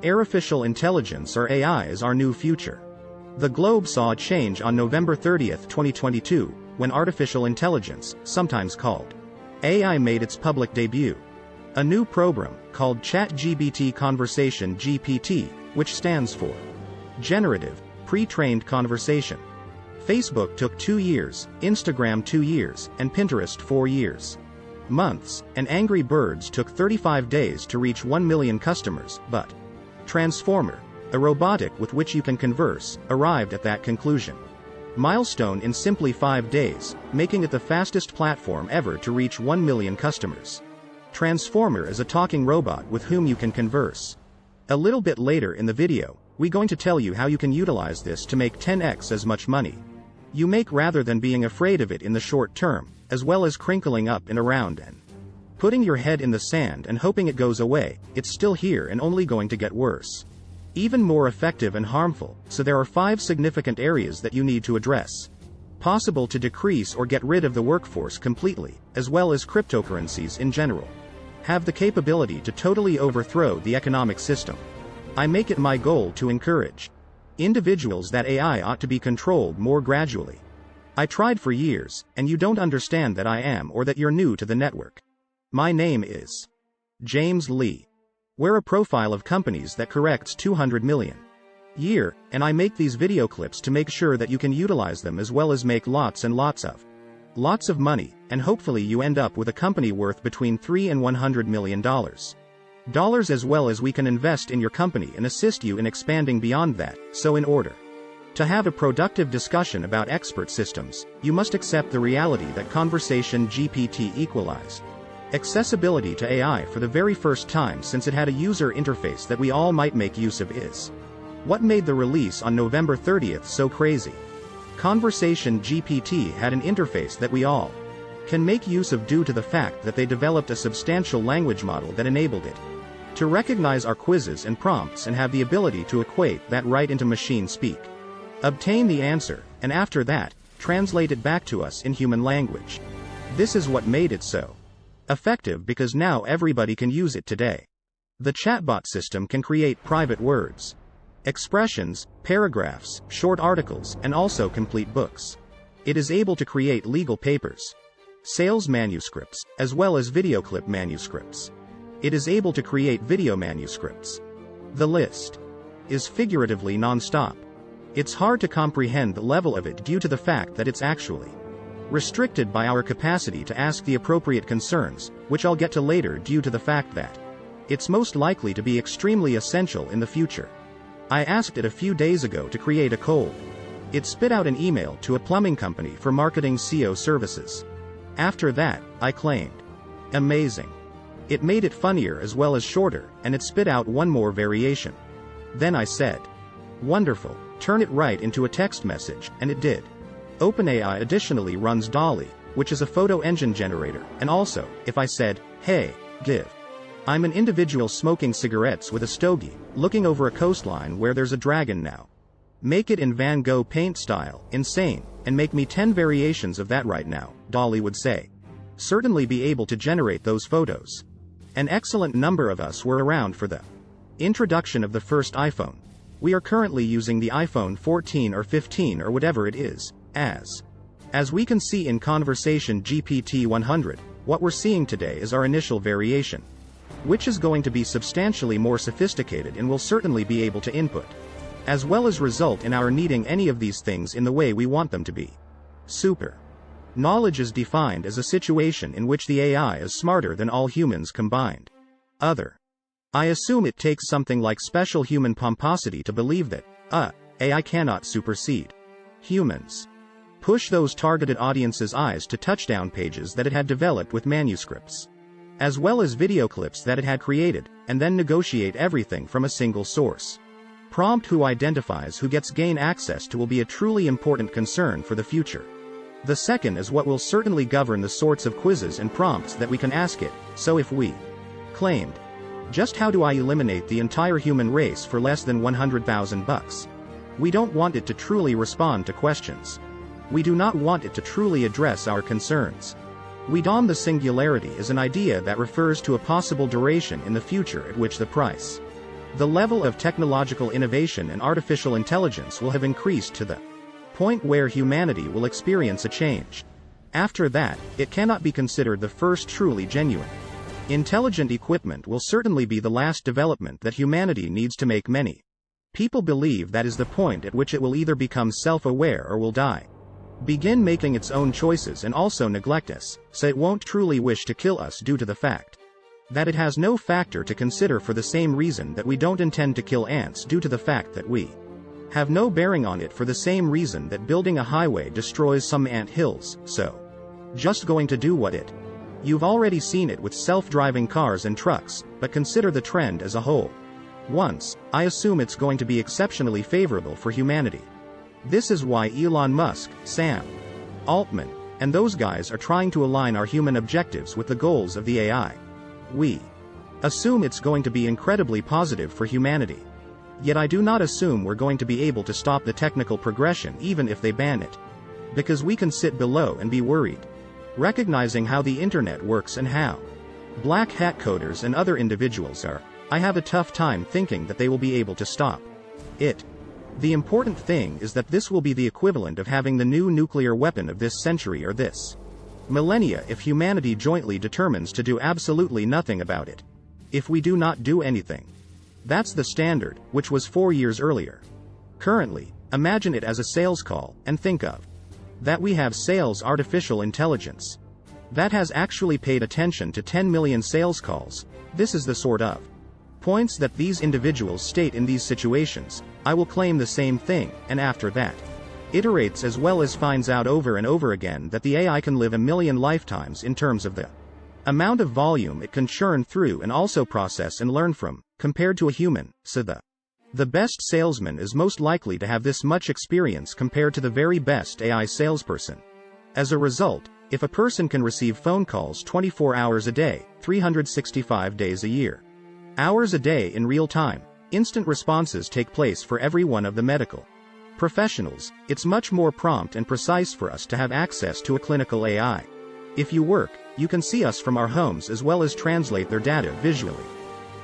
Artificial intelligence or AI is our new future. The globe saw a change on November 30, 2022, when artificial intelligence, sometimes called AI, made its public debut. A new program, called ChatGPT Conversation GPT, which stands for Generative, Pre-trained Conversation. Facebook took 2 years, Instagram 2 years, and Pinterest 4 years. Months, and Angry Birds took 35 days to reach 1 million customers, but Transformer, a robotic with which you can converse, arrived at that conclusion. Milestone in simply 5 days, making it the fastest platform ever to reach 1 million customers. Transformer is a talking robot with whom you can converse. A little bit later in the video, we're going to tell you how you can utilize this to make 10x as much money you make rather than being afraid of it in the short term, as well as crinkling up and around and putting your head in the sand and hoping it goes away. It's still here and only going to get worse. Even more effective and harmful, so there are 5 significant areas that you need to address. Possible to decrease or get rid of the workforce completely, as well as cryptocurrencies in general. Have the capability to totally overthrow the economic system. I make it my goal to encourage individuals that AI ought to be controlled more gradually. I tried for years, and you don't understand that I am or that you're new to the network. My name is James Lee. We're a profile of companies that corrects 200 million year, and I make these video clips to make sure that you can utilize them as well as make lots and lots of money, and hopefully you end up with a company worth between $3 and $100 million. As well as we can invest in your company and assist you in expanding beyond that. So in order to have a productive discussion about expert systems, you must accept the reality that Conversation GPT equalized accessibility to AI for the very first time since it had a user interface that we all might make use of. Is what made the release on November 30th so crazy. Conversation GPT had an interface that we all can make use of due to the fact that they developed a substantial language model that enabled it to recognize our quizzes and prompts and have the ability to equate that right into machine speak. Obtain the answer, and after that, translate it back to us in human language. This is what made it so effective because now everybody can use it today. The chatbot system can create private words, expressions, paragraphs, short articles, and also complete books. It is able to create legal papers, sales manuscripts, as well as video clip manuscripts. It is able to create video manuscripts. The list is figuratively non-stop. It's hard to comprehend the level of it due to the fact that it's actually restricted by our capacity to ask the appropriate concerns, which I'll get to later due to the fact that it's most likely to be extremely essential in the future. I asked it a few days ago to create a cold. It spit out an email to a plumbing company for marketing SEO services. After that, I claimed, amazing. It made it funnier as well as shorter, and it spit out one more variation. Then I said, wonderful, turn it right into a text message, and it did. OpenAI additionally runs DALL-E, which is a photo engine generator, and also, if I said, hey, give. I'm an individual smoking cigarettes with a stogie, looking over a coastline where there's a dragon now. Make it in Van Gogh paint style, insane, and make me 10 variations of that right now, DALL-E would say. Certainly be able to generate those photos. An excellent number of us were around for the introduction of the first iPhone. We are currently using the iPhone 14 or 15 or whatever it is, as we can see in Conversation GPT 100, what we're seeing today is our initial variation, which is going to be substantially more sophisticated and will certainly be able to input, as well as result in our needing any of these things in the way we want them to be. Super. Knowledge is defined as a situation in which the AI is smarter than all humans combined. I assume it takes something like special human pomposity to believe that, AI cannot supersede humans. Push those targeted audiences' eyes to touchdown pages that it had developed with manuscripts, as well as video clips that it had created, and then negotiate everything from a single source. Prompt who identifies who gets gain access to will be a truly important concern for the future. The second is what will certainly govern the sorts of quizzes and prompts that we can ask it. So if we claimed, just how do I eliminate the entire human race for less than $100,000? We don't want it to truly respond to questions. We do not want it to truly address our concerns. We don the singularity as an idea that refers to a possible duration in the future at which the price The level of technological innovation and artificial intelligence will have increased to the point where humanity will experience a change. After that, it cannot be considered the first truly genuine. Intelligent equipment will certainly be the last development that humanity needs to make. Many people believe that is the point at which it will either become self-aware or will die, begin making its own choices, and also neglect us, so it won't truly wish to kill us due to the fact that it has no factor to consider, for the same reason that we don't intend to kill ants due to the fact that we have no bearing on it, for the same reason that building a highway destroys some ant hills, so just going to do what it. You've already seen it with self-driving cars and trucks, but consider the trend as a whole. Once, I assume it's going to be exceptionally favorable for humanity. This is why Elon Musk, Sam Altman, and those guys are trying to align our human objectives with the goals of the AI. We assume it's going to be incredibly positive for humanity. Yet I do not assume we're going to be able to stop the technical progression even if they ban it. Because we can sit below and be worried, recognizing how the internet works and how black hat coders and other individuals are. I have a tough time thinking that they will be able to stop it. The important thing is that this will be the equivalent of having the new nuclear weapon of this century or this millennia if humanity jointly determines to do absolutely nothing about it. If we do not do anything. That's the standard, which was 4 years earlier. Currently, imagine it as a sales call, and think of that we have sales artificial intelligence that has actually paid attention to 10 million sales calls. This is the sort of points that these individuals state in these situations. I will claim the same thing, and after that, iterates as well as finds out over and over again that the AI can live a million lifetimes in terms of the amount of volume it can churn through and also process and learn from, compared to a human, so the best salesman is most likely to have this much experience compared to the very best AI salesperson. As a result, if a person can receive phone calls 24 hours a day, 365 days a year, hours a day in real time, instant responses take place for every one of the medical professionals, it's much more prompt and precise for us to have access to a clinical AI. If you work, you can see us from our homes as well as translate their data visually.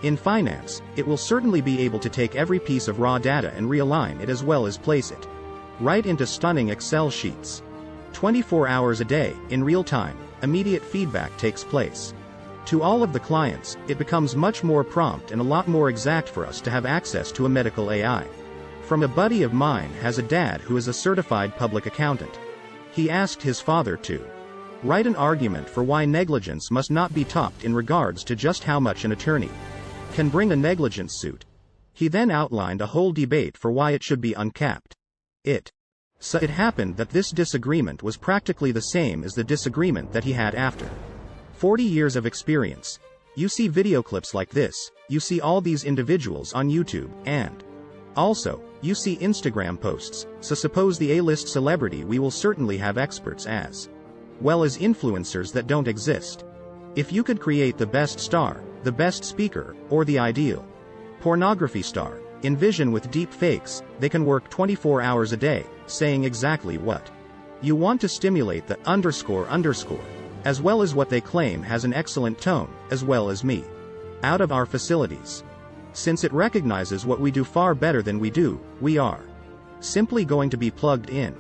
In finance, it will certainly be able to take every piece of raw data and realign it as well as place it right into stunning Excel sheets. 24 hours a day, in real time, immediate feedback takes place. To all of the clients, it becomes much more prompt and a lot more exact for us to have access to a medical AI. From a buddy of mine has a dad who is a certified public accountant. He asked his father to write an argument for why negligence must not be topped in regards to just how much an attorney can bring a negligence suit. He then outlined a whole debate for why it should be uncapped. So it happened that this disagreement was practically the same as the disagreement that he had after 40 years of experience. You see video clips like this, you see all these individuals on YouTube, and also, you see Instagram posts, so suppose the A-list celebrity, we will certainly have experts as well as influencers that don't exist. If you could create the best star, the best speaker, or the ideal pornography star, envision with deep fakes, they can work 24 hours a day, saying exactly what you want to stimulate the underscore, as well as what they claim has an excellent tone, as well as me, out of our facilities. Since it recognizes what we do far better than we do, we are simply going to be plugged in.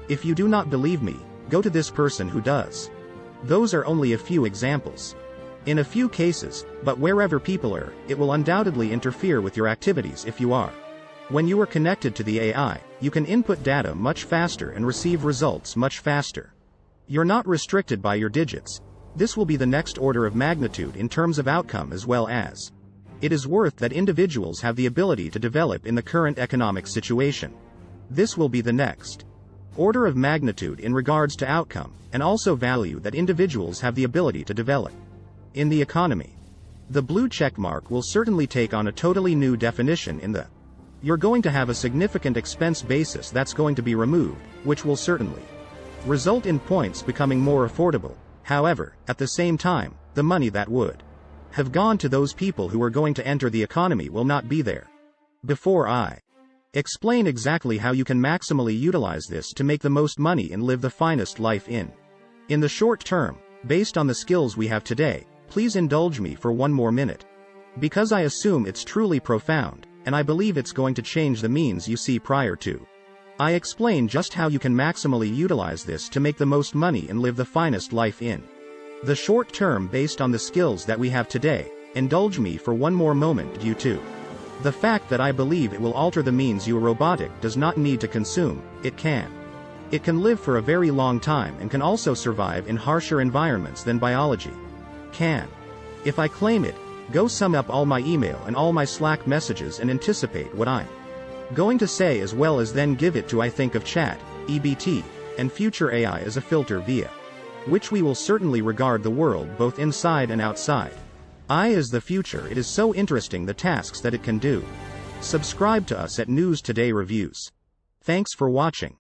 If you do not believe me, go to this person who does. Those are only a few examples. In a few cases, but wherever people are, it will undoubtedly interfere with your activities if you are. When you are connected to the AI, you can input data much faster and receive results much faster. You're not restricted by your digits. This will be the next order of magnitude in terms of outcome as well as it is worth that individuals have the ability to develop in the current economic situation. This will be the next order of magnitude in regards to outcome, and also value that individuals have the ability to develop in the economy. The blue checkmark will certainly take on a totally new definition in the you're going to have a significant expense basis that's going to be removed, which will certainly result in points becoming more affordable. However, at the same time, the money that would have gone to those people who are going to enter the economy will not be there. Before I explain exactly how you can maximally utilize this to make the most money and live the finest life in the short term, based on the skills we have today, please indulge me for one more minute. Because I assume it's truly profound, and I believe it's going to change the means you see prior to. I explain just how you can maximally utilize this to make the most money and live the finest life in the short term based on the skills that we have today. Indulge me for one more moment due to the fact that I believe it will alter the means you robotic does not need to consume, it can. It can live for a very long time and can also survive in harsher environments than biology can. If I claim it, go sum up all my email and all my Slack messages and anticipate what I'm going to say, as well as then give it to I think of chat, EBT, and future AI as a filter via which we will certainly regard the world both inside and outside. I as the future. It is so interesting the tasks that it can do. Subscribe to us at News Today Reviews. Thanks for watching.